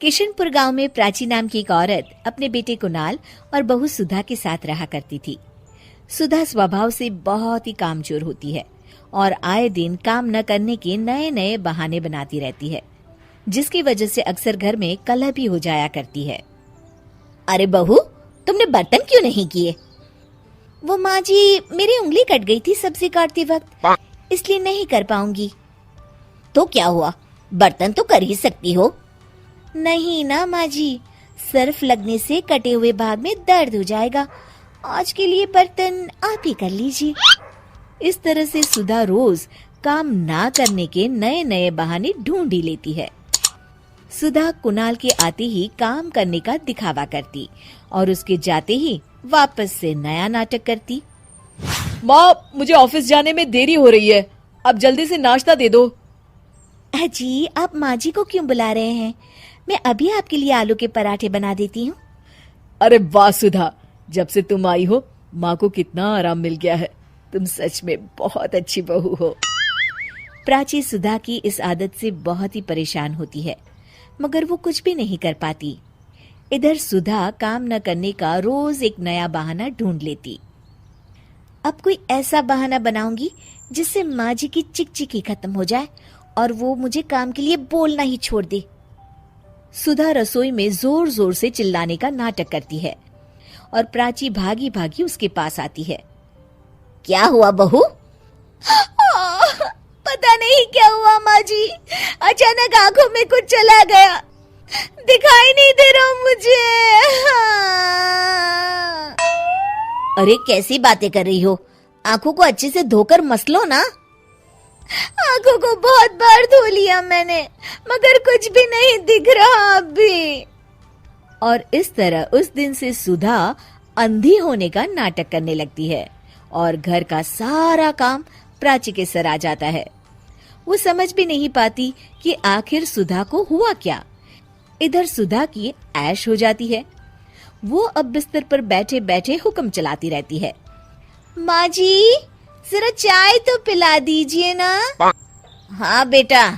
किशनपुर गांव में प्राची नाम की एक औरत अपने बेटे कुणाल और बहू सुधा के साथ रहा करती थी। सुधा स्वभाव से बहुत ही कामचोर होती है और आए दिन काम न करने के नए नए बहाने बनाती रहती है, जिसकी वजह से अक्सर घर में कलह भी हो जाया करती है। अरे बहू, तुमने बर्तन क्यों नहीं किए? वो माँ जी, मेरी उंगली कट गई थी सब्जी काटते वक्त, इसलिए नहीं कर पाऊंगी। तो क्या हुआ, बर्तन तो कर ही सकती हो। नहीं ना माँ जी, सर्फ लगने से कटे हुए भाग में दर्द हो जाएगा। आज के लिए बर्तन आप ही कर लीजिए। इस तरह से सुधा रोज काम ना करने के नए नए बहाने ढूंढ ही लेती है। सुधा कुणाल के आते ही काम करने का दिखावा करती और उसके जाते ही वापस से नया नाटक करती। माँ, मुझे ऑफिस जाने में देरी हो रही है, अब जल्दी से नाश्ता दे दो। जी, आप माँ जी को क्यों बुला रहे हैं? मैं अभी आपके लिए आलू के पराठे बना देती हूँ। अरे वाह सुधा, जब से तुम आई हो माँ को कितना आराम मिल गया है। तुम सच में बहुत अच्छी बहू हो। प्राची सुधा की इस आदत से बहुत ही परेशान होती है, मगर वो कुछ भी नहीं कर पाती। इधर सुधा काम न करने का रोज एक नया बहाना ढूंढ लेती। अब कोई ऐसा बहाना बनाऊंगी जिससे माँ जी की चिकचिकी खत्म हो जाए और वो मुझे काम के लिए बोलना ही छोड़ दे। सुधा रसोई में जोर जोर से चिल्लाने का नाटक करती है और प्राची भागी भागी उसके पास आती है। क्या हुआ बहू? पता नहीं क्या हुआ माँ जी, अचानक आंखों में कुछ चला गया, दिखाई नहीं दे रहा मुझे। अरे कैसी बातें कर रही हो, आंखों को अच्छे से धोकर मसलो ना। आंखों को बहुत बार धो लिया मैंने, मगर कुछ भी नहीं दिख रहा अभी। और इस तरह उस दिन से सुधा अंधी होने का नाटक करने लगती है और घर का सारा काम प्राची के सर आ जाता है। वो समझ भी नहीं पाती कि आखिर सुधा को हुआ क्या। इधर सुधा की ऐश हो जाती है। वो अब बिस्तर पर बैठे बैठे हुक्म चलाती रहती है। माँ जी, जरा चाय तो पिला दीजिए ना। हाँ बेटा।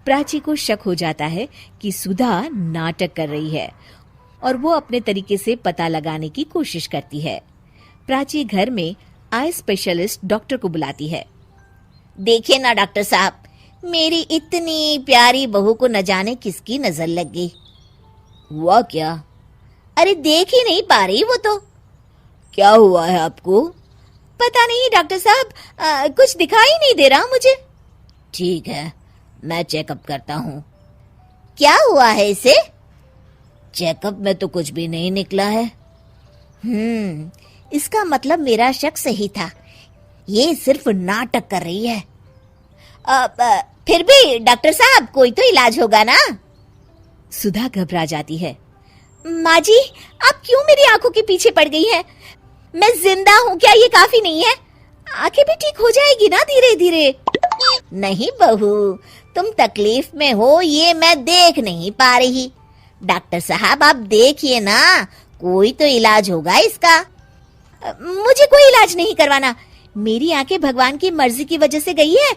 प्राची को शक हो जाता है कि सुधा नाटक कर रही है और वो अपने तरीके से पता लगाने की कोशिश करती है। प्राची घर में आई स्पेशलिस्ट डॉक्टर को बुलाती है। देखिए ना डॉक्टर साहब, मेरी इतनी प्यारी बहू को न जाने किसकी नजर लग गई। हुआ क्या? अरे देख ही नहीं पा रही वो तो। क्या हुआ है आपको? पता नहीं डॉक्टर साहब, कुछ दिखाई नहीं दे रहा मुझे। ठीक है, मैं चेकअप करता हूँ। क्या हुआ है इसे? चेकअप में तो कुछ भी नहीं निकला है। इसका मतलब मेरा शक सही था, ये सिर्फ नाटक कर रही है। फिर भी डॉक्टर साहब, कोई तो इलाज होगा ना। सुधा घबरा जाती है। माँ जी, आप क्यों मेरी आंखों के पीछे पड़ गई हैं? मैं जिंदा हूँ, क्या ये काफी नहीं है? आंखें भी ठीक हो जाएगी ना धीरे धीरे। नहीं बहू, तुम तकलीफ में हो ये मैं देख नहीं पा रही। डॉक्टर साहब आप देखिए ना, कोई तो इलाज होगा इसका। मुझे कोई इलाज नहीं करवाना। मेरी आंखें भगवान की मर्जी की वजह से गई है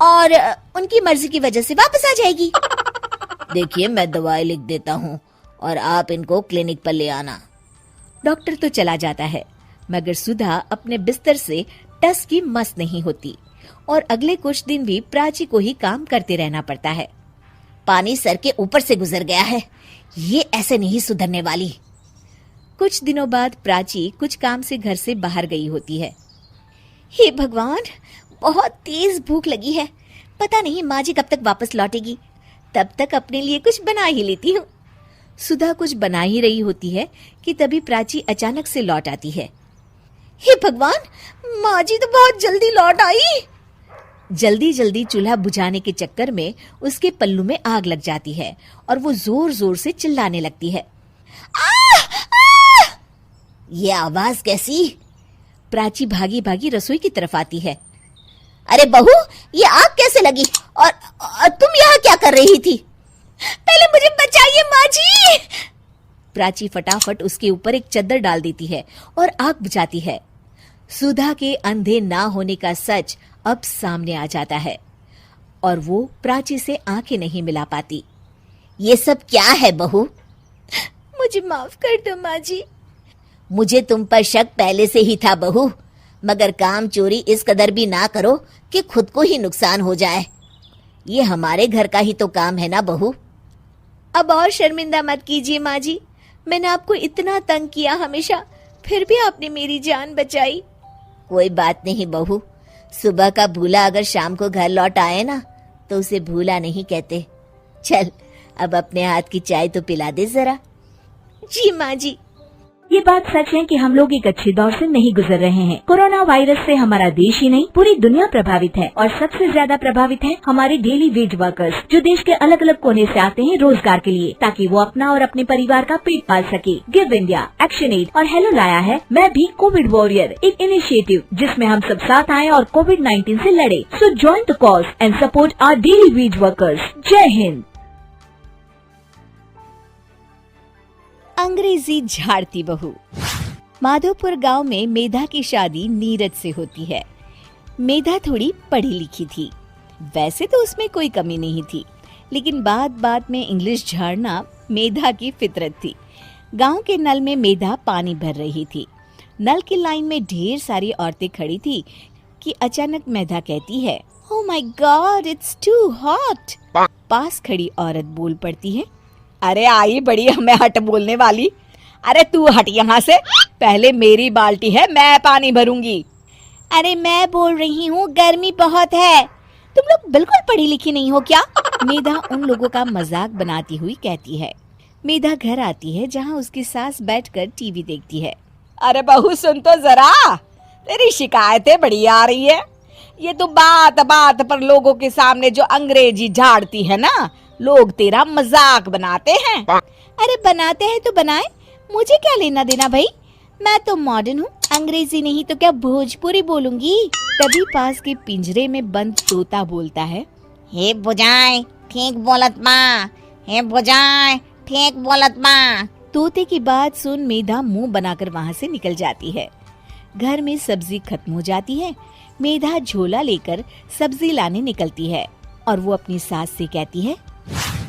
और उनकी मर्जी की वजह से वापस आ जाएगी। देखिए, मैं दवाई लिख देता हूँ और आप इनको क्लिनिक पर ले आना। डॉक्टर तो चला जाता है, मगर सुधा अपने बिस्तर से टस की मस नहीं होती और अगले कुछ दिन भी प्राची को ही काम करते रहना पड़ता है। पानी सर के ऊपर से गुजर गया है, ये ऐसे नहीं सुधरने वाली। कुछ दिनों बाद प्राची कुछ काम से घर से बाहर गई होती है। हे भगवान, बहुत तेज भूख लगी है, पता नहीं माँ जी कब तक वापस लौटेगी, तब तक अपने लिए कुछ बना ही लेती हूँ। सुधा कुछ बना ही रही होती है कि तभी प्राची अचानक से लौट आती है। हे भगवान, माँ जी तो बहुत जल्दी लौट आई। जल्दी जल्दी चूल्हा बुझाने के चक्कर में उसके पल्लू में आग लग जाती है और वो जोर जोर से चिल्लाने लगती है। ये आवाज कैसी? प्राची भागी भागी रसोई की तरफ आती है। अरे बहू, ये आग कैसे लगी और तुम यहाँ क्या कर रही थी? पहले मुझे बचाइए माँ जी। प्राची फटाफट उसके ऊपर एक चद्दर डाल देती है और आग बुझाती है। सुधा के अंधे ना होने का सच अब सामने आ जाता है और वो प्राची से आंखें नहीं मिला पाती। ये सब क्या है बहू? मुझे माफ कर दो माँ जी। मुझे तुम पर शक पहले से ही था बहू, मगर काम चोरी इस कदर भी ना करो कि खुद को ही नुकसान हो जाए। ये हमारे घर का ही तो काम है ना बहू। अब और शर्मिंदा मत कीजिए माँ जी। मैंने आपको इतना तंग किया हमेशा, फिर भी आपने मेरी जान बचाई। कोई बात नहीं बहू, सुबह का भूला अगर शाम को घर लौट आए ना तो उसे भूला नहीं कहते। चल अब अपने हाथ की चाय तो पिला दे जरा। जी माँ जी। ये बात सच है कि हम लोग एक अच्छे दौर से नहीं गुजर रहे हैं। कोरोना वायरस से हमारा देश ही नहीं पूरी दुनिया प्रभावित है और सबसे ज्यादा प्रभावित है हमारे डेली वेज वर्कर्स, जो देश के अलग अलग कोने से आते हैं रोजगार के लिए, ताकि वो अपना और अपने परिवार का पेट पाल सके। गिव इंडिया, एक्शन एड और हेलो लाया है मैं भी कोविड वॉरियर, एक इनिशिएटिव जिसमें हम सब साथ आए और कोविड-19 से लड़े। So join the cause and support our daily wage workers. जय हिंद। अंग्रेजी झाड़ती बहू। माधोपुर गांव में मेधा की शादी नीरज से होती है। मेधा थोड़ी पढ़ी लिखी थी, वैसे तो उसमें कोई कमी नहीं थी, लेकिन बात बात में इंग्लिश झाड़ना मेधा की फितरत थी। गांव के नल में मेधा पानी भर रही थी। नल की लाइन में ढेर सारी औरतें खड़ी थी कि अचानक मेधा कहती है, oh my god, it's too hot. पास खड़ी औरत बोल पड़ती है, अरे आई बड़ी हमें हट बोलने वाली। अरे तू हट यहाँ से, पहले मेरी बाल्टी है, मैं पानी भरूंगी। अरे मैं बोल रही हूँ गर्मी बहुत है। तुम लोग बिल्कुल पढ़ी लिखी नहीं हो क्या? मेधा उन लोगों का मजाक बनाती हुई कहती है। मेधा घर आती है जहाँ उसकी सास बैठकर टीवी देखती है। अरे बहू सुन तो जरा, तेरी शिकायतें बड़ी आ रही है। ये तो बात बात पर लोगों के सामने जो अंग्रेजी झाड़ती है ना, लोग तेरा मजाक बनाते हैं। अरे बनाते हैं तो बनाए, मुझे क्या लेना देना भाई। मैं तो मॉडर्न हूँ, अंग्रेजी नहीं तो क्या भोजपुरी बोलूंगी। तभी पास के पिंजरे में बंद तोता बोलता है, हे बुझाए ठीक बोलत माँ, हे बुझाए ठीक बोलत माँ। तोते की बात सुन मेधा मुंह बनाकर वहाँ से निकल जाती है। घर में सब्जी खत्म हो जाती है। मेधा झोला लेकर सब्जी लाने निकलती है और वो अपनी सास से कहती है,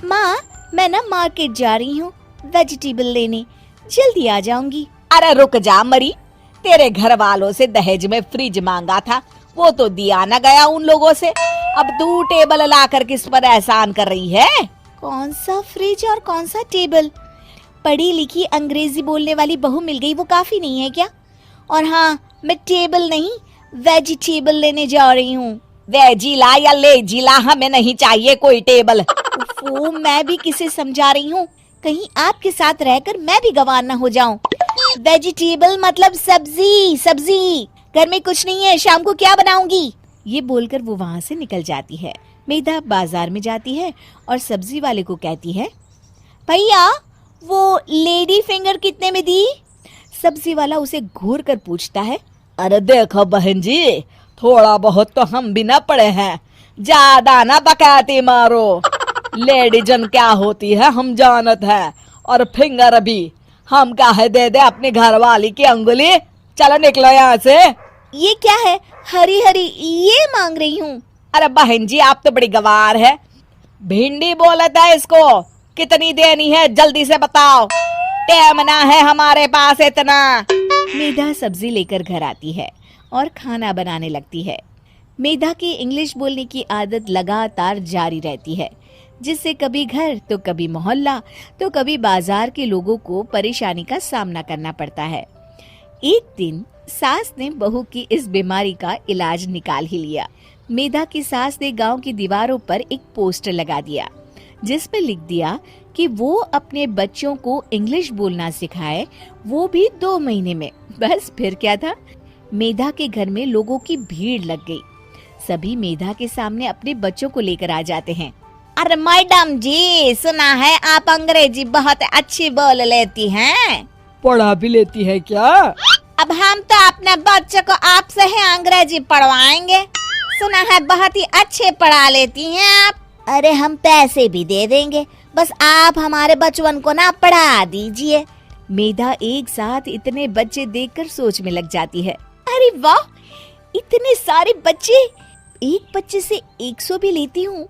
माँ मैं ना मार्केट जा रही हूँ वेजिटेबल लेने, जल्दी आ जाऊंगी। अरे रुक जा मरी, तेरे घर वालों से दहेज में फ्रिज मांगा था, वो तो दिया न गया उन लोगों से। अब तू टेबल लाकर किस पर एहसान कर रही है? कौन सा फ्रिज और कौन सा टेबल? पढ़ी लिखी अंग्रेजी बोलने वाली बहू मिल गई वो काफी नहीं है क्या? और हाँ, मैं टेबल नहीं वेजिटेबल लेने जा रही हूँ। वेजिला या लेजिला, हमें नहीं चाहिए कोई टेबल। वो मैं भी किसे समझा रही हूँ, कहीं आपके साथ रहकर मैं भी गंवार न हो जाऊं। वेजिटेबल मतलब सब्जी। सब्जी घर में कुछ नहीं है, शाम को क्या बनाऊंगी? ये बोलकर वो वहाँ से निकल जाती है। मेधा बाजार में जाती है और सब्जी वाले को कहती है, भैया वो लेडी फिंगर कितने में दी? सब्जी वाला उसे घूर कर पूछता है, अरे देखो बहन जी, थोड़ा बहुत तो हम भी न पढ़े हैं, ज्यादा ना बकाती मारो। लेडीजन क्या होती है हम जानत है, और फिंगर भी हम काहे दे दे अपनी घरवाली की अंगुली। चलो निकलो यहाँ से। ये क्या है? हरी हरी ये मांग रही हूँ। अरे बहन जी आप तो बड़ी गवार है, भिंडी बोलता है इसको। कितनी देनी है जल्दी से बताओ, टाइम ना है हमारे पास इतना। मेधा सब्जी लेकर घर आती है और खाना बनाने लगती है। मेधा की इंग्लिश बोलने की आदत लगातार जारी रहती है, जिससे कभी घर तो कभी मोहल्ला तो कभी बाजार के लोगों को परेशानी का सामना करना पड़ता है। एक दिन सास ने बहू की इस बीमारी का इलाज निकाल ही लिया। मेधा की सास ने गांव की दीवारों पर एक पोस्टर लगा दिया, जिसमें लिख दिया कि वो अपने बच्चों को इंग्लिश बोलना सिखाए, वो भी 2 महीने में। बस फिर क्या था, मेधा के घर में लोगों की भीड़ लग गई। सभी मेधा के सामने अपने बच्चों को लेकर आ जाते हैं। अरे मैडम जी, सुना है आप अंग्रेजी बहुत अच्छी बोल लेती हैं। पढ़ा भी लेती है क्या? अब हम तो अपने बच्चों को आपसे ही अंग्रेजी पढ़वाएंगे। सुना है बहुत ही अच्छे पढ़ा लेती हैं आप। अरे हम पैसे भी दे देंगे, बस आप हमारे बचपन को ना पढ़ा दीजिए। मेधा एक साथ इतने बच्चे देखकर सोच में लग जाती है। अरे वाह, इतने सारे बच्चे! एक बच्चे से 100 भी लेती हूँ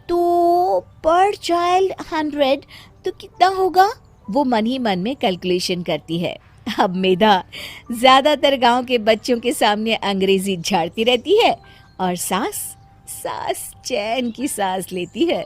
तो पर चाइल्ड 100 तो कितना होगा? वो मन ही मन में कैलकुलेशन करती है। अब मेधा ज्यादातर गांव के बच्चों के सामने अंग्रेजी झाड़ती रहती है और सास चैन की सांस लेती है।